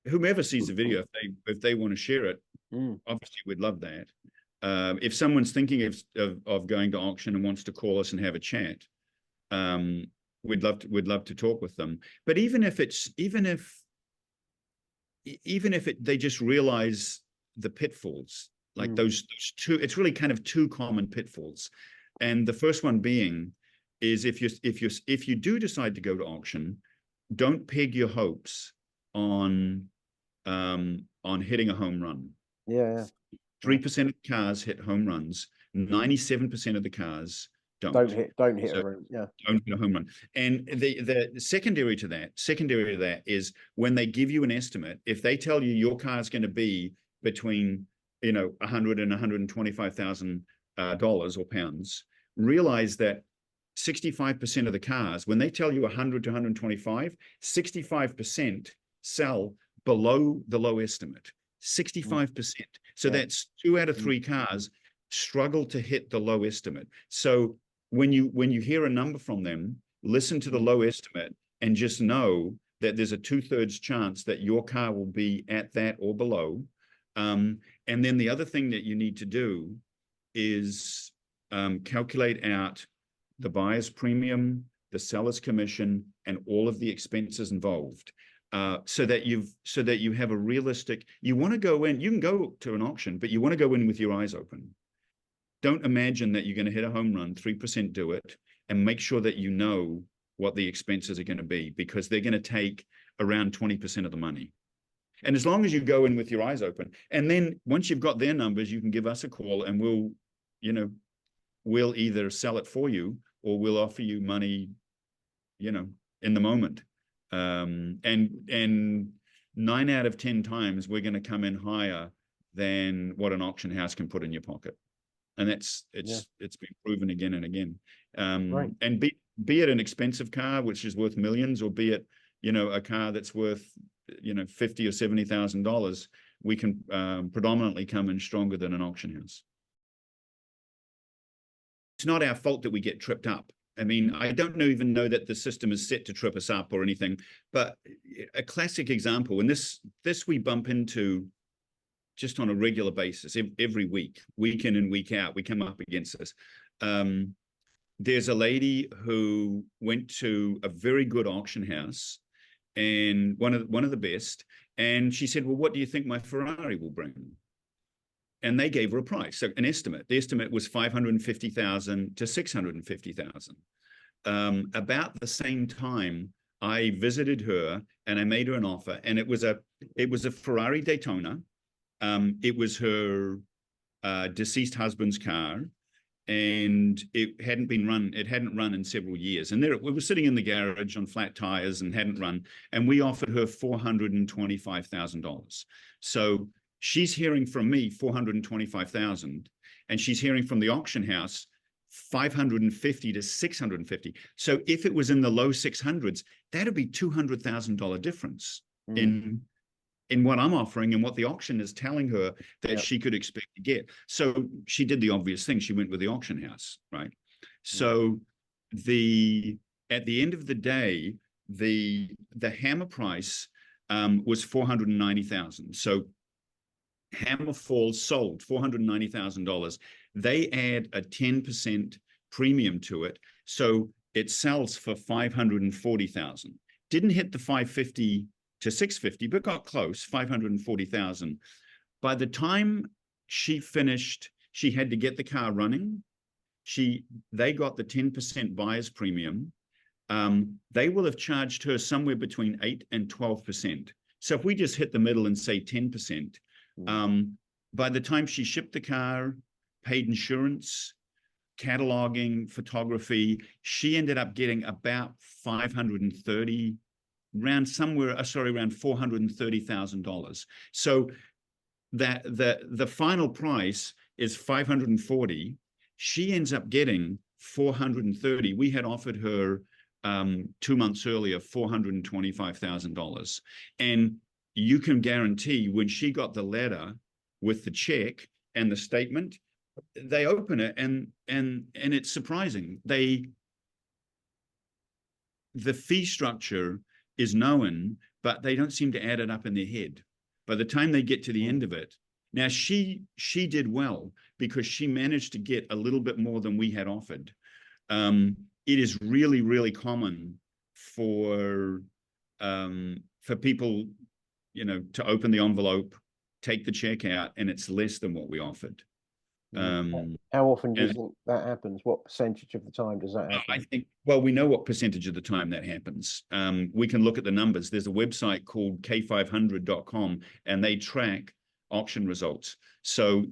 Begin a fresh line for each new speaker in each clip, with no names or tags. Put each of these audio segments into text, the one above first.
whomever sees the video, if they want to share it, obviously we'd love that. If someone's thinking of going to auction and wants to call us and have a chat, we'd love to talk with them. But even if they just realize the pitfalls, like those two, it's really kind of two common pitfalls. And the first one being is if you do decide to go to auction, don't peg your hopes on hitting a home run.
Yeah.
3% of cars hit home runs. 97% of the cars don't hit
a home
don't hit a home run. And the secondary to that is when they give you an estimate, if they tell you your car is going to be between $100,000 and $125,000 or pounds, realize that 65% of the cars, when they tell you 100 to 125, 65% sell below the low estimate. 65%. So that's 2 out of 3 cars struggle to hit the low estimate. So when you hear a number from them, listen to the low estimate and just know that there's a 2/3 chance that your car will be at that or below. And then the other thing that you need to do is calculate out the buyer's premium, the seller's commission, and all of the expenses involved. So that you have a realistic, you want to go in, you can go to an auction, but you want to go in with your eyes open. Don't imagine that you're going to hit a home run, 3% do it, and make sure that you know what the expenses are going to be, because they're going to take around 20% of the money. And as long as you go in with your eyes open, and then once you've got their numbers, you can give us a call and we'll either sell it for you or we'll offer you money, in the moment. And 9 out of 10 times we're going to come in higher than what an auction house can put in your pocket. And it's been proven again and again.
Right.
And be it an expensive car, which is worth millions, or be it, a car that's worth, $50,000 or $70,000, we can predominantly come in stronger than an auction house. It's not our fault that we get tripped up. I mean, I don't even know that the system is set to trip us up or anything, but a classic example, and this we bump into just on a regular basis, every week in and week out, we come up against this. There's a lady who went to a very good auction house, and one of the best, and she said, well, what do you think my Ferrari will bring? And they gave her a price, so an estimate. The estimate was $550,000 to $650,000. About the same time, I visited her and I made her an offer, and it was a Ferrari Daytona. It was her deceased husband's car, and it hadn't run in several years. And we were sitting in the garage on flat tires and hadn't run, and we offered her $425,000. So she's hearing from me $425,000, and she's hearing from the auction house $550,000 to $650,000. So if it was in the low 600s, that'd be $200,000 difference in what I'm offering and what the auction is telling her that she could expect to get. So she did the obvious thing. She went with the auction house, right? So at the end of the day, the hammer price was $490,000. So Hammer Falls sold $490,000. They add a 10% premium to it, so it sells for $540,000. Didn't hit the $550,000 to $650,000, but got close, $540,000. By the time she finished, she had to get the car running. They got the 10% buyer's premium. They will have charged her somewhere between 8 and 12%. So if we just hit the middle and say 10%, by the time she shipped the car, paid insurance, cataloging, photography, she ended up getting about $530,000, around $430,000. So that the final price is $540,000. She ends up getting $430,000. We had offered her 2 months earlier $425,000, and you can guarantee when she got the letter with the check and the statement, they open it and it's surprising. The fee structure is known, but they don't seem to add it up in their head. By the time they get to the end of it, now she did well because she managed to get a little bit more than we had offered. It is really, really common for people, to open the envelope, take the check out, and it's less than what we offered.
How often do you think that happens? What percentage of the time does that happen?
I think, well, we know what percentage of the time that happens. We can look at the numbers. There's a website called k500.com, and they track auction results. So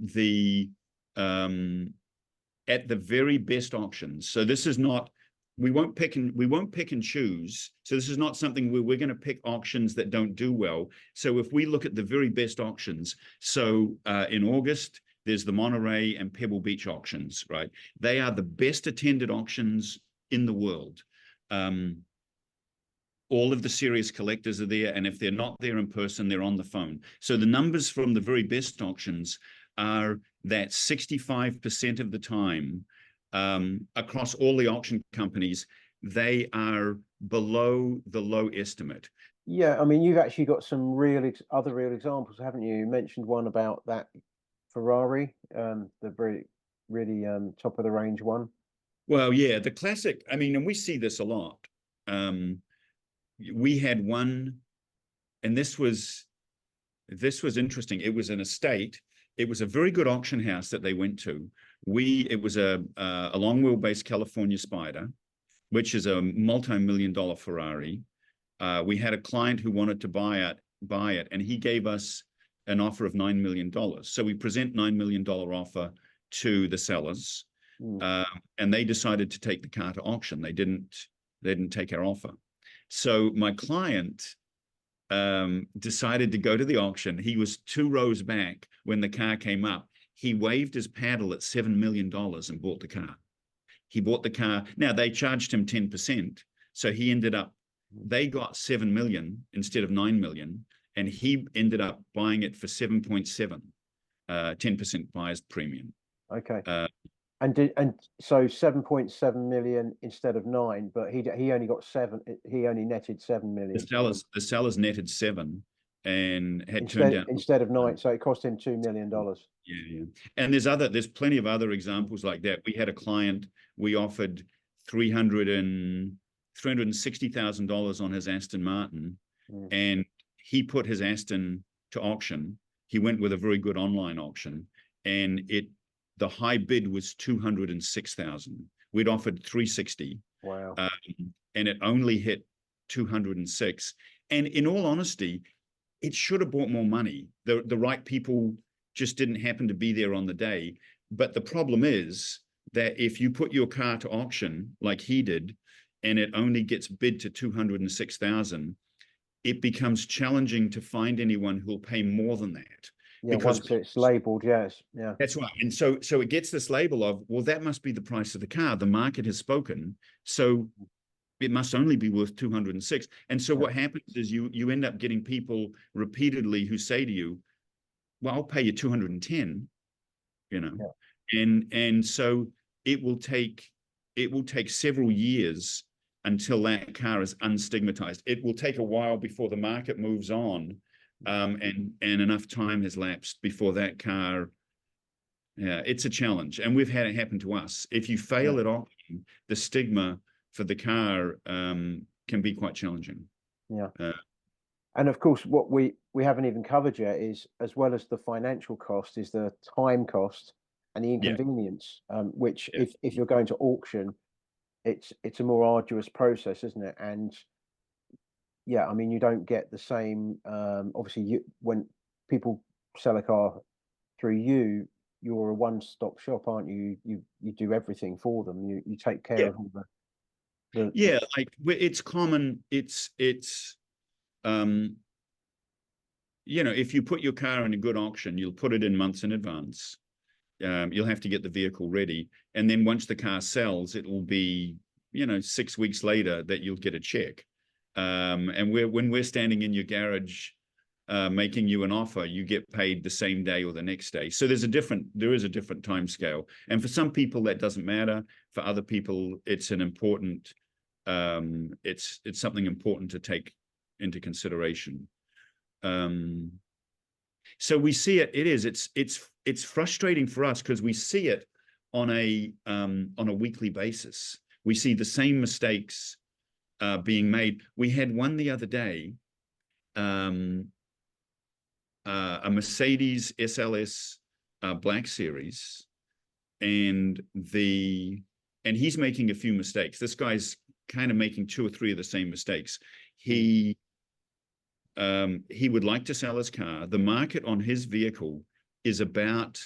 at the very best auctions, so this is not, we won't pick and choose. So this is not something where we're going to pick auctions that don't do well. So if we look at the very best auctions, so in August, there's the Monterey and Pebble Beach auctions, right? They are the best attended auctions in the world. All of the serious collectors are there, and if they're not there in person, they're on the phone. So the numbers from the very best auctions are that 65% of the time, across all the auction companies, they are below the low estimate.
Yeah, I mean, you've actually got some other real examples, haven't you? You mentioned one about that Ferrari, the really top of the range one.
Well, yeah, the classic. I mean, and we see this a lot. We had one, and this was interesting. It was an estate. It was a very good auction house that they went to. It was a long wheelbase California Spider, which is a multi-million-dollar Ferrari. We had a client who wanted to buy it, and he gave us an offer of $9 million. So we present $9 million offer to the sellers, and they decided to take the car to auction. They didn't take our offer. So my client decided to go to the auction. He was 2 rows back when the car came up. He waved his paddle at $7 million and bought the car. He bought the car. Now they charged him 10%. So he ended up, they got 7 million instead of 9 million. And he ended up buying it for 7.7, 10% buyer's premium.
Okay. And so 7.7 million instead of 9, but he only got 7. He only netted 7 million.
The sellers netted 7 and had
instead,
turned down
instead of 9. So it cost him $2 million.
Yeah. And there's plenty of other examples like that. We had a client, we offered $360,000 on his Aston Martin, and he put his Aston to auction. He went with a very good online auction, and the high bid was 206,000. We'd offered 360.
Wow.
And it only hit 206. And in all honesty, it should have brought more money. The right people just didn't happen to be there on the day. But the problem is that if you put your car to auction like he did, and it only gets bid to 206,000, it becomes challenging to find anyone who'll pay more than that.
Yeah, because once it's labeled, yes. Yeah.
That's right. And so it gets this label of, well, that must be the price of the car. The market has spoken. So it must only be worth 206. And so what happens is you end up getting people repeatedly who say to you, well, I'll pay you 210, and so it will take several years until that car is unstigmatized. It will take a while before the market moves on, and enough time has lapsed before that car. Yeah, it's a challenge, and we've had it happen to us. If you fail at auction, the stigma for the car can be quite challenging.
Yeah. And of course, what we haven't even covered yet is, as well as the financial cost, is the time cost and the inconvenience, which if you're going to auction, it's a more arduous process, isn't it? And yeah, I mean, you don't get the same. Obviously, when people sell a car through you, you're a one-stop shop, aren't you? You do everything for them. You take care of all the
like it's common. It's if you put your car in a good auction, you'll put it in months in advance. You'll have to get the vehicle ready, and then once the car sells, it will be 6 weeks later that you'll get a check. And when we're standing in your garage making you an offer, you get paid the same day or the next day. So there is a different time scale, and for some people that doesn't matter. For other people, it's an important it's something important to take into consideration. So we see it. It's frustrating for us because we see it on a weekly basis. We see the same mistakes being made. We had one the other day, a Mercedes SLS Black Series, and he's making a few mistakes. This guy's kind of making 2 or 3 of the same mistakes. He would like to sell his car. The market on his vehicle is about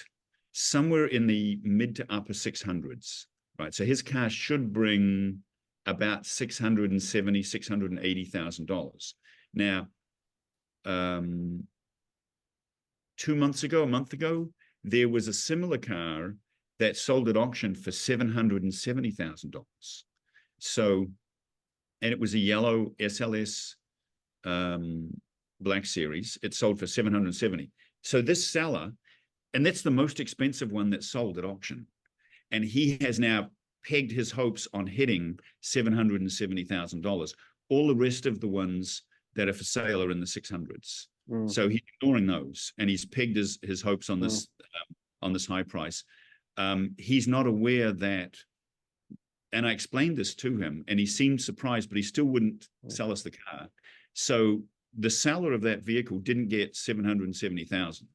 somewhere in the mid to upper 600s, right? So his car should bring about $670,000, $680,000. Now, 2 months ago, a month ago, there was a similar car that sold at auction for $770,000. So, and it was a yellow SLS Black Series. It sold for 770. So this seller, and that's the most expensive one that sold at auction, and he has now pegged his hopes on hitting $770,000. All the rest of the ones that are for sale are in the 600s. So he's ignoring those, and he's pegged his hopes on this high price. He's not aware that, and I explained this to him, and he seemed surprised, but he still wouldn't sell us the car. So the seller of that vehicle didn't get 770,000.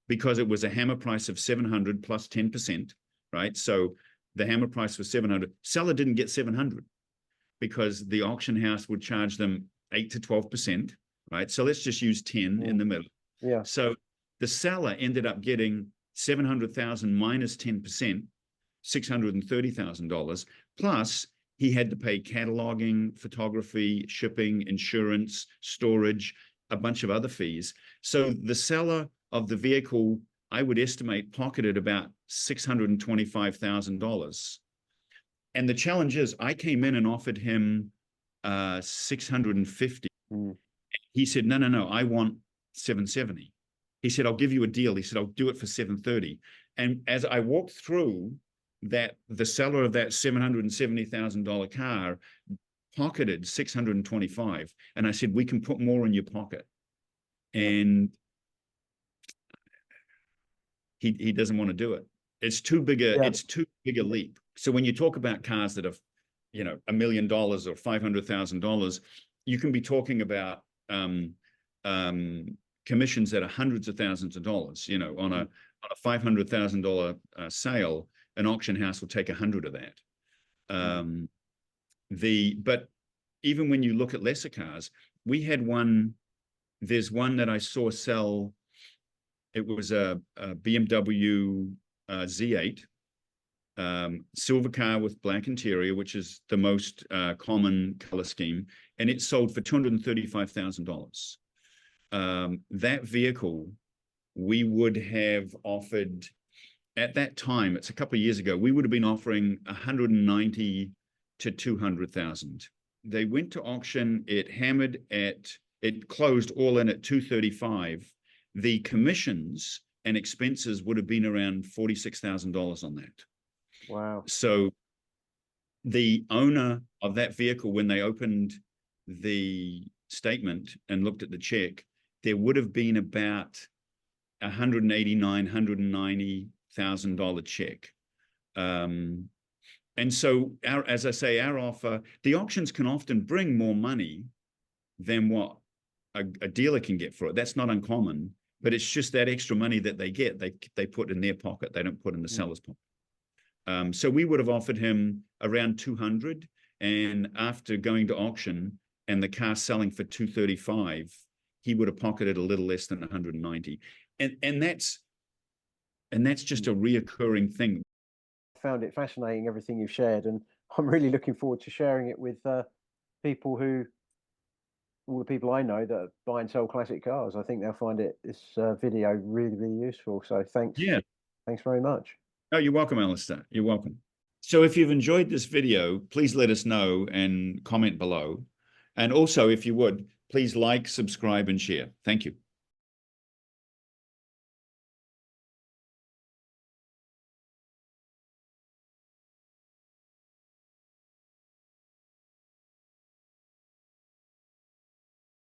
Because it was a hammer price of 700 plus 10%, right? So the hammer price was 700. Seller didn't get 700 because the auction house would charge them 8 to 12%, right? So let's just use 10 in the middle. So the seller ended up getting 700,000 minus 10%, $630,000, plus he had to pay cataloging, photography, shipping, insurance, storage, a bunch of other fees. So the seller of the vehicle, I would estimate, pocketed about $625,000. And the challenge is, I came in and offered him 650. He said, no, I want 770. He said, I'll give you a deal. He said, I'll do it for 730. And as I walked through that, the seller of that $770,000 car pocketed 625. And I said, we can put more in your pocket. And he doesn't want to do it. It's too big a leap. So when you talk about cars that are, $1 million or $500,000, you can be talking about commissions that are hundreds of thousands of dollars. On a $500,000 sale, an auction house will take 100 of that. But even when you look at lesser cars, we had one. There's one that I saw sell. It was a BMW Z8, silver car with black interior, which is the most common color scheme, and it sold for $235,000. That vehicle, we would have offered, at that time, it's a couple of years ago, we would have been offering 190 to 200,000. They went to auction. It closed all in at 235. The commissions and expenses would have been around $46,000 on that.
Wow.
So the owner of that vehicle, when they opened the statement and looked at the check, there would have been about $190,000 check. And so as I say, our offer, the auctions can often bring more money than what a dealer can get for it. That's not uncommon, but it's just that extra money that they get, they put in their pocket. They don't put in the seller's pocket. So we would have offered him around 200, and after going to auction and the car selling for 235, he would have pocketed a little less than 190. And that's just a reoccurring thing.
I found it fascinating, everything you've shared, and I'm really looking forward to sharing it with all the people I know that buy and sell classic cars. I think they'll find this video really, really useful. So thanks. Yeah. Thanks very much.
Oh, you're welcome, Alistair. You're welcome. So if you've enjoyed this video, please let us know and comment below. And also, if you would, please like, subscribe, and share. Thank you.